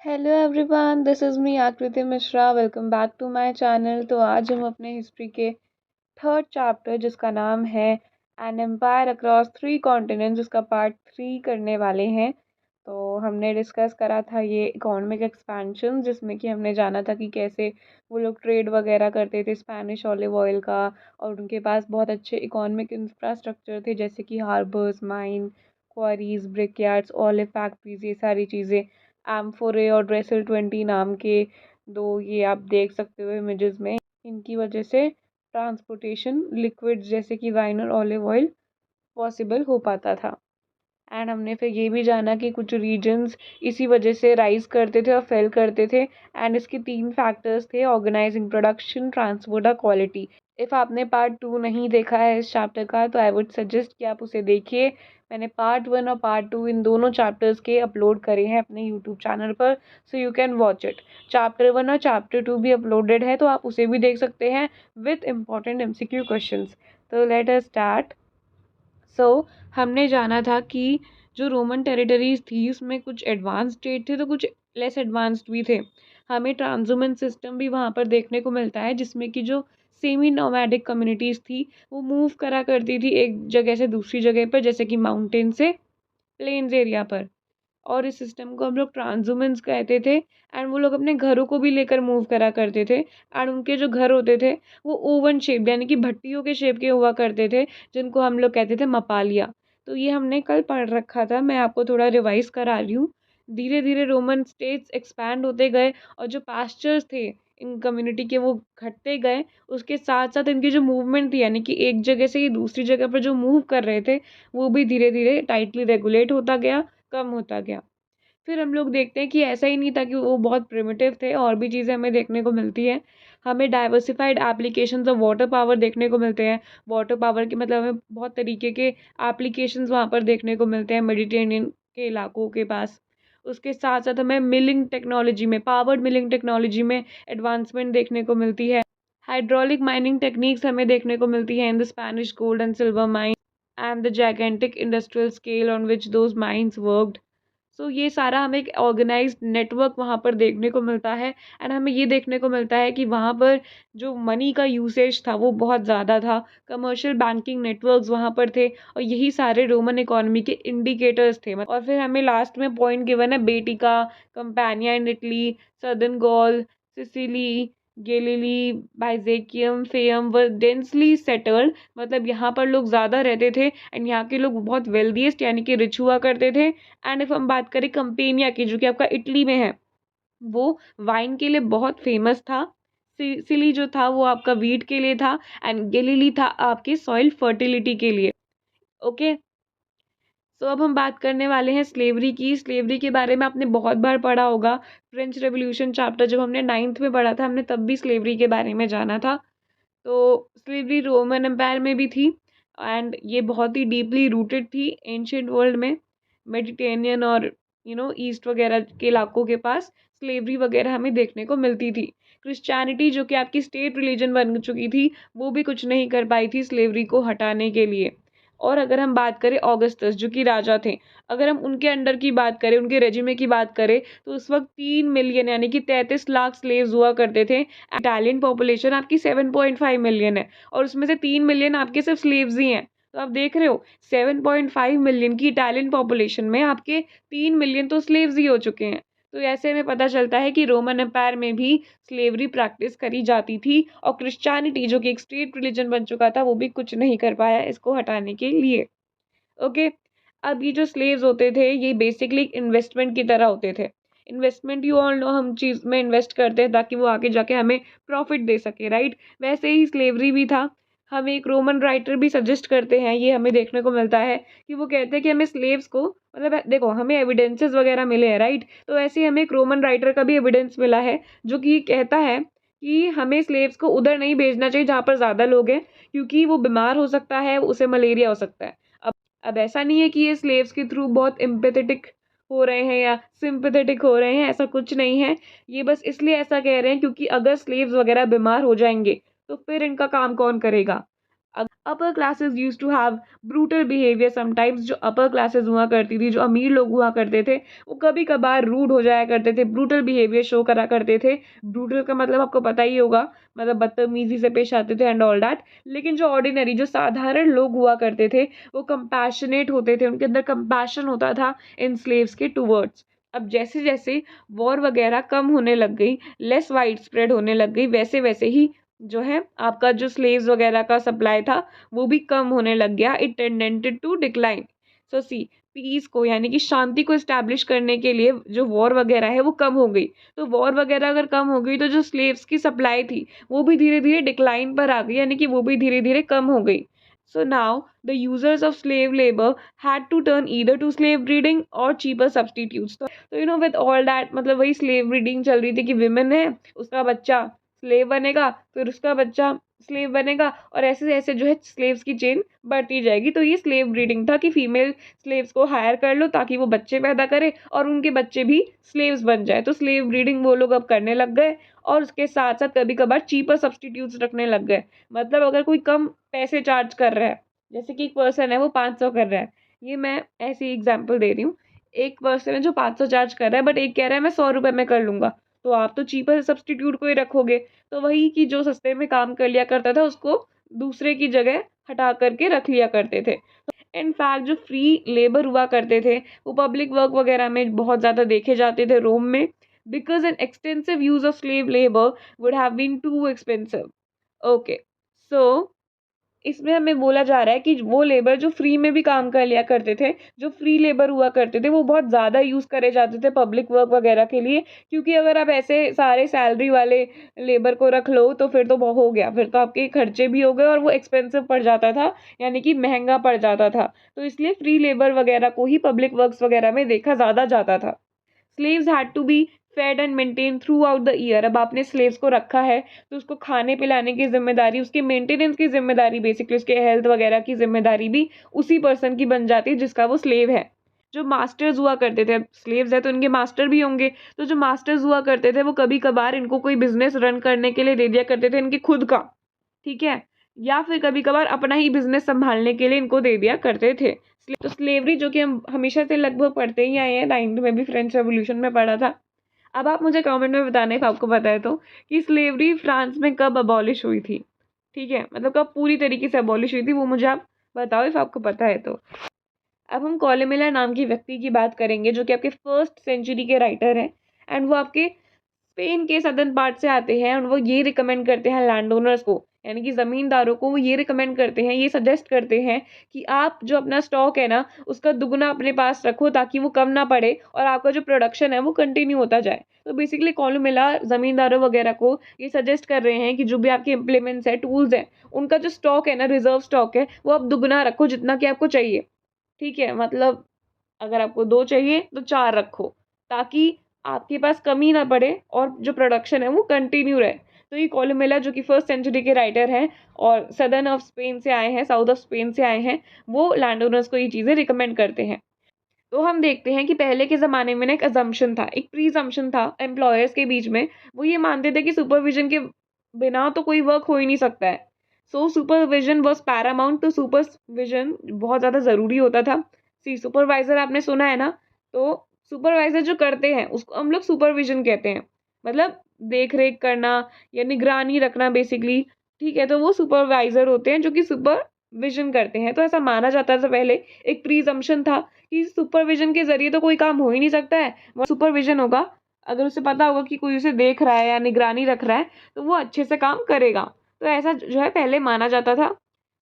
Hello everyone, this is me Aakriti Mishra. Welcome back to my channel. तो आज हम अपने हिस्ट्री के थर्ड चैप्टर जिसका नाम है an empire across three continents उसका पार्ट 3 करने वाले हैं। तो हमने डिस्कस करा था ये इकोनॉमिक एक्सपेंशन, जिसमें कि हमने जाना था कि कैसे वो लोग ट्रेड वगैरह करते थे स्पेनिश ऑलिव ऑयल का, और उनके पास बहुत अच्छे इकोनॉमिक इंफ्रास्ट्रक्चर थे जैसे कि harbours, mine, quarries, brickyards, olive factories, ये सारी चीज़ें। एम्फोरे और ड्रेसल 20 नाम के दो, ये आप देख सकते हो इमेजेस में। इनकी वजह से ट्रांसपोर्टेशन लिक्विड्स जैसे कि वाइन और ऑलिव ऑयल पॉसिबल हो पाता था। एंड हमने फिर ये भी जाना कि कुछ रीजन्स इसी वजह से राइज करते थे और फेल करते थे। एंड इसके 3 फैक्टर्स थे: ऑर्गेनाइजिंग, प्रोडक्शन, ट्रांसपोर्ट और क्वालिटी। इफ़ आपने पार्ट 2 नहीं देखा है इस चैप्टर का तो आई वुड सजेस्ट कि आप उसे देखिए। मैंने पार्ट 1 और पार्ट 2 इन दोनों चैप्टर्स के अपलोड करे हैं अपने यूट्यूब चैनल पर, so you can watch it. Chapter 1 और चैप्टर 2 भी अपलोडेड है, तो आप उसे भी देख सकते हैं विथ इम्पॉर्टेंट MCQ क्वेश्चंस। तो लेट अस स्टार्ट। हमने जाना था कि जो रोमन टेरिटरीज थी उसमें कुछ एडवांस स्टेट थे तो कुछ लेस एडवांस्ड भी थे। हमें ट्रांसह्यूमन सिस्टम भी वहाँ पर देखने को मिलता है, जिसमें कि जो सेमी नोमैडिक कम्युनिटीज़ थी वो मूव करा करती थी एक जगह से दूसरी जगह पर, जैसे कि माउंटेन से प्लेन्स एरिया पर। और इस सिस्टम को हम लोग ट्रांसह्यूमन्स कहते थे। एंड वो लोग अपने घरों को भी लेकर मूव करा करते थे। एंड उनके जो घर होते थे वो ओवन शेप यानी कि भट्टियों के शेप के हुआ करते थे, जिनको हम लोग कहते थे मपालिया। तो ये हमने कल पढ़ रखा था, मैं आपको थोड़ा रिवाइज करा रही हूँ। धीरे धीरे रोमन स्टेट्स एक्सपैंड होते गए और जो पास्चर्स थे इन कम्युनिटी के वो घटते गए। उसके साथ साथ इनकी जो मूवमेंट थी यानी कि एक जगह से दूसरी जगह पर जो मूव कर रहे थे वो भी धीरे धीरे टाइटली रेगुलेट होता गया, कम होता गया। फिर हम लोग देखते हैं कि ऐसा ही नहीं था कि वो बहुत प्रिमिटिव थे, और भी चीज़ें हमें देखने को मिलती हैं। हमें diversified applications of water power देखने को मिलते हैं। वाटर पावर के मतलब हमें बहुत तरीके के एप्लीकेशंस वहाँ पर देखने को मिलते हैं मेडिटेरेनियन के इलाकों के पास। उसके साथ साथ हमें मिलिंग टेक्नोलॉजी में, पावर्ड मिलिंग टेक्नोलॉजी में एडवांसमेंट देखने को मिलती है। हाइड्रोलिक माइनिंग टेक्निक्स हमें देखने को मिलती हैं in the Spanish gold and silver mine and the gigantic industrial scale on which those mines worked. So ये सारा हमें एक ऑर्गेनाइज्ड नेटवर्क वहाँ पर देखने को मिलता है। एंड हमें ये देखने को मिलता है कि वहाँ पर जो मनी का यूसेज था वो बहुत ज़्यादा था। कमर्शियल बैंकिंग नेटवर्क्स वहाँ पर थे, और यही सारे रोमन इकोनॉमी के इंडिकेटर्स थे। और फिर हमें लास्ट में पॉइंट गिवन है Baetica, Campania in Italy, southern Gaul, Sicily, Galilee, Byzacium, Fayum व डेंसली सेटल्ड। मतलब यहाँ पर लोग ज़्यादा रहते थे एंड यहाँ के लोग बहुत वेल्दीएस्ट यानी कि रिच हुआ करते थे। एंड इफ हम बात करें कंपेनिया की, जो कि आपका इटली में है, वो वाइन के लिए बहुत फेमस था। सिली जो था वो आपका वीट के लिए था। एंड गैलिली था आपके सॉइल फर्टिलिटी के लिए। ओके, सो अब हम बात करने वाले हैं स्लेवरी की। स्लेवरी के बारे में आपने बहुत बार पढ़ा होगा। फ्रेंच रेवोल्यूशन चैप्टर जब हमने 9th में पढ़ा था, हमने तब भी स्लेवरी के बारे में जाना था। तो स्लेवरी रोमन एम्पायर में भी थी एंड ये बहुत ही डीपली रूटेड थी एंशियंट वर्ल्ड में। मेडिटेरेनियन और ईस्ट वगैरह के इलाकों के पास स्लेवरी वगैरह हमें देखने को मिलती थी। क्रिश्चियनिटी जो कि आपकी स्टेट रिलीजन बन चुकी थी, वो भी कुछ नहीं कर पाई थी स्लेवरी को हटाने के लिए। और अगर हम बात करें ऑगस्टस जो कि राजा थे, अगर हम उनके अंडर की बात करें, उनके रेजिमे की बात करें, तो उस वक्त 3 मिलियन यानी कि 33 लाख स्लेव्स हुआ करते थे। इटालियन पॉपुलेशन आपकी 7.5 मिलियन है, और उसमें से 3 मिलियन आपके सिर्फ स्लेव्स ही हैं। तो आप देख रहे हो 7.5 मिलियन की इटालियन पॉपुलेशन में आपके 3 मिलियन तो स्लेव्स ही हो चुके हैं। तो ऐसे में पता चलता है कि रोमन एम्पायर में भी स्लेवरी प्रैक्टिस करी जाती थी, और क्रिश्चियनिटी जो कि एक स्टेट रिलीजन बन चुका था वो भी कुछ नहीं कर पाया इसको हटाने के लिए। ओके, अब ये जो स्लेव्स होते थे ये बेसिकली एक इन्वेस्टमेंट की तरह होते थे। इन्वेस्टमेंट, यू ऑल नो, हम चीज़ में इन्वेस्ट करते हैं ताकि वो आगे जाके हमें प्रॉफिट दे सके, राइट? वैसे ही स्लेवरी भी था। हमें एक रोमन राइटर भी सजेस्ट करते हैं, ये हमें देखने को मिलता है कि वो कहते हैं कि हमें स्लेव्स को, मतलब देखो हमें एविडेंसेस वगैरह मिले हैं, राइट? तो ऐसे ही हमें एक रोमन राइटर का भी एविडेंस मिला है जो कि कहता है कि हमें स्लेव्स को उधर नहीं भेजना चाहिए जहाँ पर ज़्यादा लोग हैं, क्योंकि वो बीमार हो सकता है, उसे मलेरिया हो सकता है। अब ऐसा नहीं है कि ये स्लेव्स के थ्रू बहुत एम्पैथेटिक हो रहे हैं या सिंपैथेटिक हो रहे हैं, ऐसा कुछ नहीं है। ये बस इसलिए ऐसा कह रहे हैं क्योंकि अगर स्लेव्स वगैरह बीमार हो जाएंगे तो फिर इनका काम कौन करेगा? Upper classes use to have brutal behaviour sometimes. जो अपर क्लासेस हुआ करती थी, जो अमीर लोग हुआ करते थे, वो कभी कभार रूड हो जाया करते थे, ब्रूटल बिहेवियर शो करा करते थे। ब्रूटल का मतलब आपको पता ही होगा, मतलब बदतमीजी से पेश आते थे एंड ऑल दैट। लेकिन जो ऑर्डिनरी, जो साधारण लोग हुआ करते थे, वो कंपैशनेट होते थे, उनके अंदर कंपैशन होता था इन स्लेव्स के टूवर्ड्स। अब जैसे जैसे वॉर वगैरह कम होने लग गई, लेस वाइड स्प्रेड होने लग गई, वैसे वैसे ही जो है आपका जो स्लेव्स वगैरह का सप्लाई था वो भी कम होने लग गया। It tended to decline. So सी, पीस को यानी कि शांति को एस्टैब्लिश करने के लिए जो वॉर वगैरह है वो कम हो गई। तो वॉर वगैरह अगर कम हो गई तो जो स्लेव्स की सप्लाई थी वो भी धीरे धीरे डिक्लाइन पर आ गई, यानी कि वो भी धीरे धीरे कम हो गई। So now the users of slave labor had to turn either to slave breeding or cheaper substitutes. तो with all that, मतलब वही slave breeding चल रही थी कि women है, उसका बच्चा slave बनेगा, फिर उसका बच्चा slave बनेगा, और ऐसे ऐसे जो है slaves की चेन बढ़ती जाएगी। तो ये slave breeding था कि फीमेल slaves को हायर कर लो ताकि वो बच्चे पैदा करे और उनके बच्चे भी slaves बन जाए। तो slave breeding वो लोग अब करने लग गए, और उसके साथ साथ कभी कभार चीपर सब्सटीट्यूट्स रखने लग गए। मतलब अगर कोई कम पैसे चार्ज कर रहा है, जैसे कि एक पर्सन है वो 500 कर रहा है, ये मैं ऐसी एग्जांपल दे रही हूँ। एक पर्सन है जो 500 चार्ज कर रहा है, बट एक कह रहा है मैं 100 रुपए में कर लूंगा, तो आप तो चीपर सब्सटीट्यूट को ही रखोगे। तो वही कि जो सस्ते में काम कर लिया करता था उसको दूसरे की जगह हटा करके रख लिया करते थे। इनफैक्ट जो फ्री लेबर हुआ करते थे वो पब्लिक वर्क वगैरह में बहुत ज़्यादा देखे जाते थे रोम में, because an extensive use of slave labour would have been too expensive. Okay, so इसमें हमें बोला जा रहा है कि वो लेबर जो फ्री में भी काम कर लिया करते थे, जो फ्री लेबर हुआ करते थे, वो बहुत ज़्यादा यूज़ करे जाते थे पब्लिक वर्क वगैरह के लिए। क्योंकि अगर आप ऐसे सारे सैलरी वाले लेबर को रख लो तो फिर तो हो गया, फिर तो आपके खर्चे भी हो गए और वो एक्सपेंसिव पड़ जाता था, यानी कि महंगा पड़ जाता था। तो इसलिए फ्री लेबर वगैरह को ही पब्लिक वर्क्स वगैरह में देखा ज़्यादा जाता था। Slaves had to be fed and maintain throughout the year. अब आपने स्लेव्स को रखा है तो उसको खाने पिलाने की जिम्मेदारी, उसके मेंटेनेंस की जिम्मेदारी, बेसिकली उसके हेल्थ वगैरह की जिम्मेदारी भी उसी पर्सन की बन जाती है जिसका वो स्लेव है। जो मास्टर्स हुआ करते थे, स्लेव्स है तो इनके मास्टर भी होंगे, तो जो मास्टर्स हुआ करते थे वो कभी कभार इनको कोई बिजनेस रन करने के लिए दे दिया करते थे, इनके खुद का, ठीक है, या फिर कभी कभार अपना ही बिजनेस संभालने के लिए इनको दे दिया करते थे। तो स्लेवरी जो कि हम हमेशा से लगभग पढ़ते ही आए हैं, 9th में भी फ्रेंच रेवोल्यूशन में पढ़ा था। अब आप मुझे कमेंट में बताना if आपको पता है तो, कि स्लेवरी फ्रांस में कब अबॉलिश हुई थी, ठीक है, मतलब कब पूरी तरीके से अबॉलिश हुई थी, वो मुझे आप बताओ if आपको पता है तो। अब हम कॉलमिला नाम की व्यक्ति की बात करेंगे जो कि आपके 1st सेंचुरी के राइटर हैं, एंड वो आपके स्पेन के सदर्न पार्ट से आते हैं, और वो ये रिकमेंड करते हैं लैंड ओनर्स को, यानी कि ज़मींदारों को, वो ये रिकमेंड करते हैं, ये सजेस्ट करते हैं कि आप जो अपना स्टॉक है ना उसका दुगना अपने पास रखो ताकि वो कम ना पड़े और आपका जो प्रोडक्शन है वो कंटिन्यू होता जाए। तो बेसिकली कॉलमिला ज़मींदारों वगैरह को ये सजेस्ट कर रहे हैं कि जो भी आपके इम्प्लीमेंट्स है, टूल्स हैं, उनका जो स्टॉक है ना, रिजर्व स्टॉक है, वो आप दुगना रखो जितना कि आपको चाहिए, ठीक है। मतलब अगर आपको 2 चाहिए तो 4 रखो, ताकि आपके पास कमी ना पड़े और जो प्रोडक्शन है वो कंटिन्यू रहे। तो ये कॉलमिला जो कि 1st सेंचुरी के राइटर हैं और सदर्न ऑफ स्पेन से आए हैं, साउथ ऑफ स्पेन से आए हैं, वो लैंड ओनर्स को ये चीज़ें रिकमेंड करते हैं। तो हम देखते हैं कि पहले के ज़माने में ना एक अजम्पशन था, एक प्री-अजम्पशन था एम्प्लॉयर्स के बीच में। वो ये मानते थे कि सुपरविज़न के बिना तो कोई वर्क हो ही नहीं सकता है। सो सुपरविज़न वाज़ पैरामाउंट, तो सुपरविज़न बहुत ज़्यादा ज़रूरी होता था। सी सुपरवाइज़र आपने सुना है ना? तो सुपरवाइज़र जो करते हैं उसको हम लोग सुपरविज़न कहते हैं। मतलब देख-रेख करना या निगरानी रखना बेसिकली, ठीक है? तो वो सुपरवाइज़र होते हैं जो कि सुपरविज़न करते हैं। तो ऐसा माना जाता था पहले, एक प्री-अजम्पशन था कि सुपरविज़न के ज़रिए तो कोई काम हो ही नहीं सकता है। वो सुपरविज़न होगा, अगर उसे पता होगा कि कोई उसे देख रहा है या निगरानी रख रहा है, तो वो अच्छे से काम करेगा। तो ऐसा जो है पहले माना जाता था।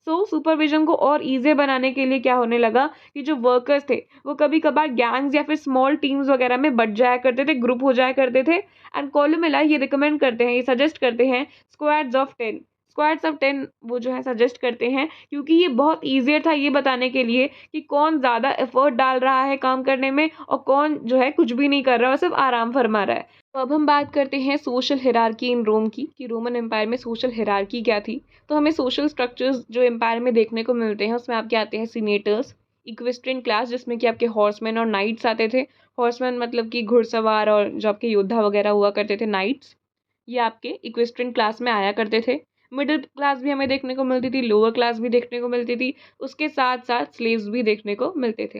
सो सुपरविज़न को और ईज़ी बनाने के लिए क्या होने लगा कि जो वर्कर्स थे, वो कभी-कभार गैंग्स या फिर स्मॉल टीम्स वगैरह में बँट जाया करते थे, ग्रुप हो जाया करते थे। एंड कॉलमिला ये रिकमेंड करते हैं, ये सजेस्ट करते हैं स्क्वाड्स ऑफ 10। स्क्वाड्स ऑफ 10 वो जो है सजेस्ट करते हैं, क्योंकि ये बहुत ईज़ियर था ये बताने के लिए कि कौन ज़्यादा एफ़र्ट डाल रहा है काम करने में और कौन जो है कुछ भी नहीं कर रहा और सिर्फ़ आराम फरमा रहा है। तो अब हम बात करते हैं सोशल हायरार्की इन रोम की, कि रोमन एम्पायर में सोशल हायरार्की क्या थी। तो हमें सोशल स्ट्रक्चर्स जो एम्पायर में देखने को मिलते हैं उसमें आपके आते हैं सीनेटर्स, इक्वेस्ट्रियन क्लास जिसमें कि आपके हॉर्समैन और नाइट्स आते थे। हॉर्समैन मतलब कि घुड़सवार और जो आपके योद्धा वगैरह हुआ करते थे, नाइट्स, ये आपके इक्वेस्ट्रियन क्लास में आया करते थे। मिडिल क्लास भी हमें देखने को मिलती थी, लोअर क्लास भी देखने को मिलती थी, उसके साथ-साथ स्लेव्स भी देखने को मिलते थे।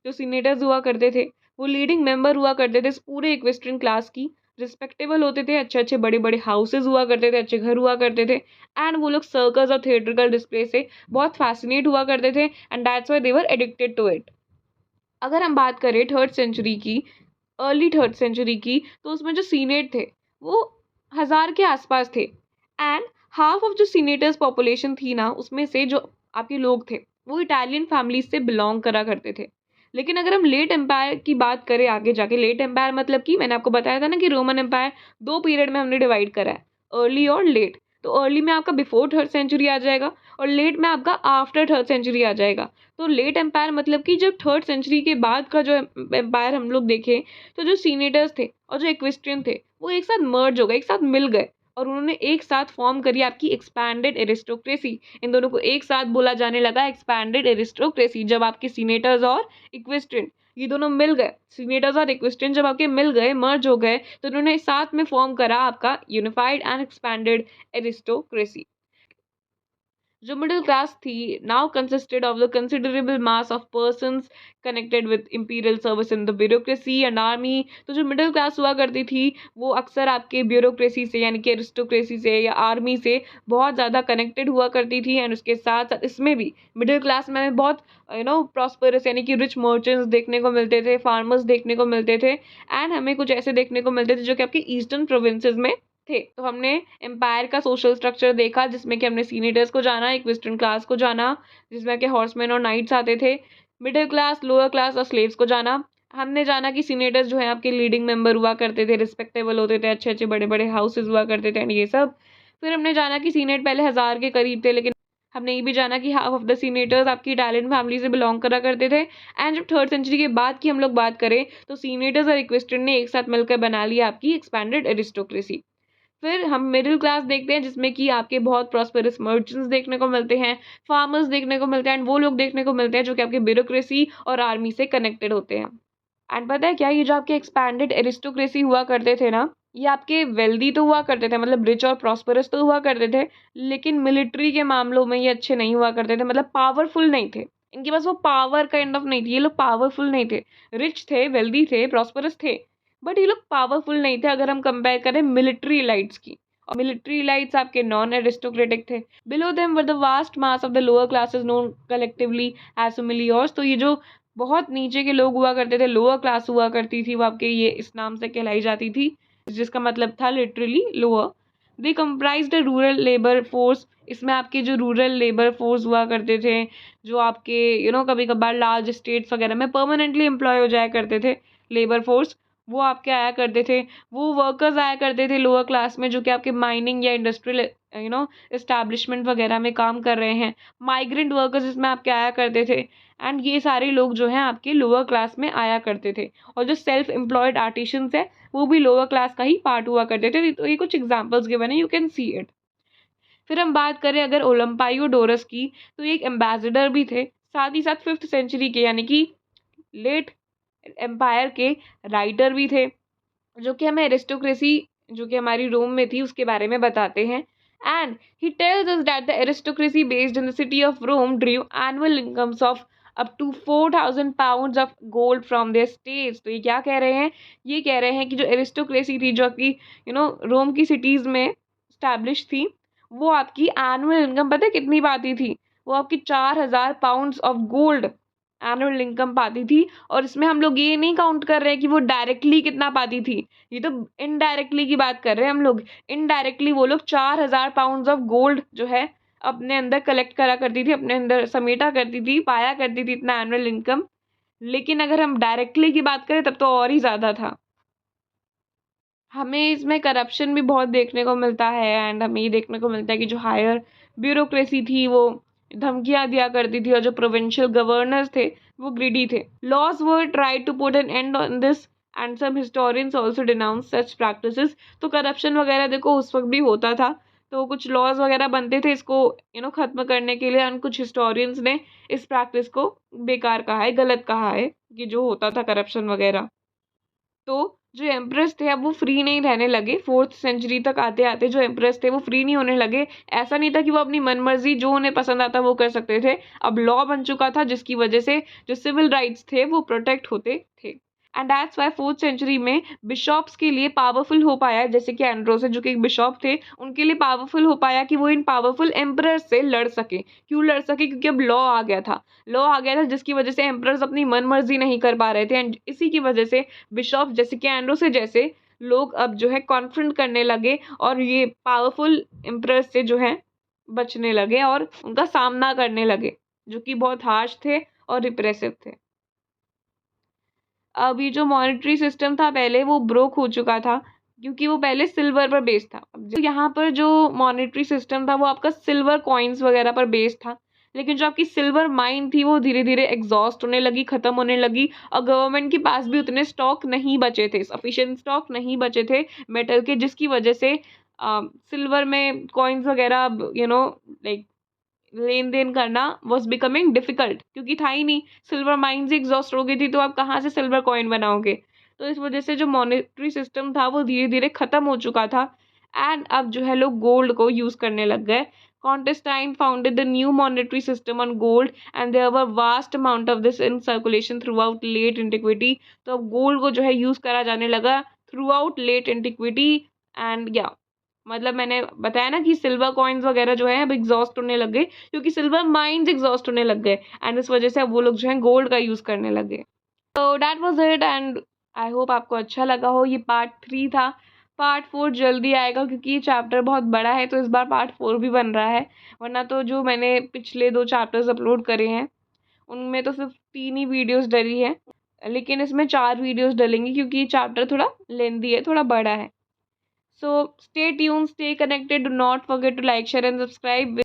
जो सीनेटर्स हुआ करते थे, वो लीडिंग मेंबर हुआ करते थे इस पूरे इक्वेस्ट्रियन क्लास की, रिस्पेक्टेबल होते थे, अच्छे-अच्छे बड़े-बड़े हाउसेज़ हुआ करते थे, अच्छे घर हुआ करते थे एंड वो लोग सर्कस और थिएट्रिकल डिस्प्ले से बहुत फ़ैसिनेट हुआ करते थे and that's why they were addicted to it. अगर हम बात करें 3rd सेंचुरी की, अर्ली 3rd सेंचुरी की, तो उसमें जो सीनेट थे, वो 1000 के आसपास थे एंड हाफ ऑफ जो सीनेटर्स पॉपुलेशन थी ना, उसमें से जो आपके लोग थे, वो इटालियन फैमिलीज़ से बिलॉन्ग करा करते थे। लेकिन अगर हम लेट एम्पायर की बात करें आगे जाके, लेट एम्पायर मतलब कि मैंने आपको बताया था ना कि रोमन एम्पायर 2 पीरियड में हमने डिवाइड करा है, अर्ली और लेट। तो अर्ली में आपका बिफोर 3rd सेंचुरी आ जाएगा और लेट में आपका आफ्टर 3rd सेंचुरी आ जाएगा। तो लेट एम्पायर मतलब कि जब 3rd सेंचुरी के बाद का जो एम्पायर हम लोग देखें, तो जो सीनेटर्स थे और जो इक्वेस्ट्रियन थे, वो एक साथ मर्ज हो गए, एक साथ मिल गए और उन्होंने एक साथ फॉर्म करी आपकी एक्सपैंडेड एरिस्टोक्रेसी। इन दोनों को एक साथ बोला जाने लगा एक्सपैंडेड एरिस्टोक्रेसी, जब आपके सीनेटर्स और इक्वेस्ट्रियन ये दोनों मिल गए। सीनेटर्स और इक्वेस्ट्रियन जब आपके मिल गए, मर्ज हो गए, तो उन्होंने साथ में फॉर्म करा आपका यूनिफाइड एंड एक्सपैंडेड एरिस्टोक्रेसी। जो मिडिल क्लास थी now consisted of the considerable mass of persons connected with imperial service in the bureaucracy and army. तो जो मिडिल क्लास हुआ करती थी, वो अक्सर आपके ब्यूरोक्रेसी से यानी कि एरिस्टोक्रेसी से या आर्मी से बहुत ज़्यादा कनेक्टेड हुआ करती थी एंड उसके साथ साथ इसमें भी मिडिल क्लास में हमें बहुत प्रॉस्परस यानी कि रिच मर्चेंट्स देखने को मिलते थे, फार्मर्स देखने को मिलते थे एंड हमें कुछ ऐसे देखने को मिलते थे जो कि आपके ईस्टर्न प्रोविंसेस में थे। तो हमने एम्पायर का सोशल स्ट्रक्चर देखा जिसमें कि हमने सीनेटर्स को जाना, एक वेस्टर्न क्लास को जाना जिसमें कि हॉर्समैन और नाइट्स आते थे, मिडिल क्लास, लोअर क्लास और स्लेव्स को जाना। हमने जाना कि सीनेटर्स जो है आपके लीडिंग मेंबर हुआ करते थे, रिस्पेक्टेबल होते थे, अच्छे-अच्छे बड़े-बड़े हाउसेस हुआ करते थे एंड ये सब। फिर हमने जाना कि सीनेट पहले 1000 के करीब थे, लेकिन हमने ये भी जाना कि हाफ ऑफ द सीनेटर्स आपकी इटालियन फैमिली से बिलॉन्ग करा करते थे एंड जब 3rd सेंचुरी के बाद की हम लोग बात करें, तो सीनेटर्स और इक्वेस्ट्रियन ने एक साथ मिलकर बना लिया आपकी एक्सपैंडेड एरिस्टोक्रेसी। फिर हम मिडिल क्लास देखते हैं जिसमें कि आपके बहुत प्रॉस्पेरस मर्चेंट्स देखने को मिलते हैं, फार्मर्स देखने को मिलते हैं एंड वो लोग देखने को मिलते हैं जो कि आपके ब्यूरोक्रेसी और आर्मी से कनेक्टेड होते हैं। एंड पता है क्या, ये जो आपके एक्सपैंडेड एरिस्टोक्रेसी हुआ करते थे ना, ये आपके वेल्दी तो हुआ करते थे, मतलब रिच और प्रॉस्पेरस तो हुआ करते थे, लेकिन मिलिट्री के मामलों में ये अच्छे नहीं हुआ करते थे, मतलब पावरफुल नहीं थे। इनके पास वो पावर काइंड ऑफ नहीं थी, ये लोग पावरफुल नहीं थे। रिच थे, वेल्दी थे, प्रॉस्पेरस थे, बट ये लोग पावरफुल नहीं थे अगर हम कंपेयर करें मिलिट्री इलाइट्स की। और मिलिट्री इलाइट्स आपके नॉन एरिस्टोक्रेटिक थे। Below them were the vast mass of the lower classes known collectively as familiars। तो ये जो बहुत नीचे के लोग हुआ करते थे, लोअर क्लास हुआ करती थी, वो आपके ये इस नाम से कहलाई जाती थी, जिसका मतलब था literally lower. They comprised a rural labour force. इसमें आपके जो रूरल लेबर फोर्स हुआ करते थे, जो आपके कभी कभार लार्ज स्टेट्स वगैरह में परमानेंटली एम्प्लॉय हो जाया करते थे, लेबर फोर्स, वो आपके आया करते थे। वो वर्कर्स आया करते थे लोअर क्लास में जो कि आपके माइनिंग या इंडस्ट्रियल एस्टैब्लिशमेंट वगैरह में काम कर रहे हैं। माइग्रेंट वर्कर्स इसमें आपके आया करते थे एंड ये सारे लोग जो हैं आपके लोअर क्लास में आया करते थे। और जो सेल्फ एम्प्लॉयड आर्टिशंस है, वो भी लोअर क्लास का ही पार्ट हुआ करते थे। तो ये कुछ एग्जाम्पल्स गिवन है, यू कैन सी इट। फिर हम बात करें अगर ओलंपाइयोडोरस की, तो ये एक एम्बेसडर भी थे, साथ ही साथ 5th सेंचुरी के यानी कि लेट एम्पायर के राइटर भी थे, जो कि हमें एरिस्टोक्रेसी जो कि हमारी रोम में थी उसके बारे में बताते हैं। And he tells us that the aristocracy based in the city of Rome derived annual incomes of up to 4000 pounds of gold from their states. तो ये क्या कह रहे हैं, ये कह रहे हैं कि जो एरिस्टोक्रेसी थी जो कि रोम की सिटीज़ में स्टैब्लिश थी, वो आपकी एनुअल इनकम पता है कितनी पाती थी, वो आपकी 4000 pounds of gold annual income पाती थी। और इसमें हम लोग ये नहीं काउंट कर रहे हैं कि वो डायरेक्टली कितना पाती थी, ये तो इनडायरेक्टली की बात कर रहे हैं हम लोग। इनडायरेक्टली वो लोग 4000 पाउंड्स ऑफ गोल्ड जो है अपने अंदर कलेक्ट करा करती थी, अपने अंदर समेटा करती थी, पाया करती थी इतना एनुअल इनकम। लेकिन अगर हम डायरेक्टली की बात करें तब तो और ही ज़्यादा था। हमें इसमें करप्शन भी बहुत देखने को मिलता है एंड हमें ये देखने को मिलता है कि जो हायर ब्यूरोक्रेसी थी वो धमकियां दिया करती थी और जो प्रोविंशियल गवर्नर्स थे वो ग्रीडी थे। Laws were try to put an end on this and some historians also denounce such practices. तो करप्शन वगैरह देखो उस वक्त भी होता था, तो कुछ लॉज वगैरह बनते थे इसको खत्म करने के लिए एंड कुछ हिस्टोरियंस ने इस प्रैक्टिस को बेकार कहा है, गलत कहा है कि जो होता था करप्शन वगैरह। तो जो एम्प्रेस थे अब वो फ्री नहीं रहने लगे। 4th सेंचुरी तक आते आते जो एम्प्रेस थे वो फ्री नहीं होने लगे। ऐसा नहीं था कि वो अपनी मनमर्जी जो उन्हें पसंद आता वो कर सकते थे। अब लॉ बन चुका था जिसकी वजह से जो सिविल राइट्स थे वो प्रोटेक्ट होते थे। And that's why 4th century में बिशॉप्स के लिए पावरफुल हो पाया, जैसे कि एंड्रोस जो कि एक बिशॉप थे उनके लिए पावरफुल हो पाया कि वो इन पावरफुल एम्परर से लड़ सके। क्यों लड़ सके? क्योंकि अब लॉ आ गया था। लॉ आ गया था जिसकी वजह से एम्परर्स अपनी मनमर्जी नहीं कर पा रहे थे। एंड इसी की वजह से बिशॉप जैसे कि एंड्रोस जैसे लोग अब जो है कॉन्फ्रंट करने लगे और ये पावरफुल एम्परर से जो है बचने लगे और उनका सामना करने लगे, जो कि बहुत हार्श थे और रिप्रेसिव थे। अब ये जो मॉनेटरी सिस्टम था पहले वो ब्रोक हो चुका था क्योंकि वो पहले सिल्वर पर बेस्ड था। अब यहाँ पर जो मॉनेटरी सिस्टम था वो आपका सिल्वर कॉइन्स वगैरह पर बेस्ड था, लेकिन जो आपकी सिल्वर माइन थी वो धीरे धीरे एग्जॉस्ट होने लगी, खत्म होने लगी और गवर्नमेंट के पास भी उतने स्टॉक नहीं बचे थे, सफिशिएंट स्टॉक नहीं बचे थे मेटल के, जिसकी वजह से सिल्वर में कॉइन्स वगैरह लाइक लेन देन करना वॉज बिकमिंग डिफिकल्ट, क्योंकि था ही नहीं, सिल्वर माइन्स एग्जॉस्ट हो गई थी, तो आप कहाँ से सिल्वर कॉइन बनाओगे। तो इस वजह से जो मॉनेटरी सिस्टम था वो धीरे धीरे खत्म हो चुका था। एंड अब जो है लोग गोल्ड को यूज करने लग गए। Constantine founded the new monetary system on gold and there were vast amount of this in circulation throughout late antiquity. तो अब गोल्ड को जो है यूज करा जाने लगा throughout late antiquity. And या मतलब मैंने बताया ना कि सिल्वर कॉइन्स वगैरह जो है अब एग्जॉस्ट होने लग गए क्योंकि सिल्वर माइंस एग्जॉस्ट होने लग गए एंड इस वजह से अब वो लोग जो है गोल्ड का यूज करने लगे। तो that was it and I hope आपको अच्छा लगा हो। ये पार्ट 3 था। पार्ट 4 जल्दी आएगा क्योंकि ये चैप्टर बहुत बड़ा है, तो इस बार पार्ट 4 भी बन रहा है। वरना तो जो मैंने पिछले 2 चैप्टर्स अपलोड करे हैं उनमें तो सिर्फ 3 ही वीडियोस डली है, लेकिन इसमें 4 वीडियोस डलेंगी क्योंकि ये चैप्टर थोड़ा लेंदी है, थोड़ा बड़ा है। So stay tuned, stay connected. Do not forget to like, share and subscribe.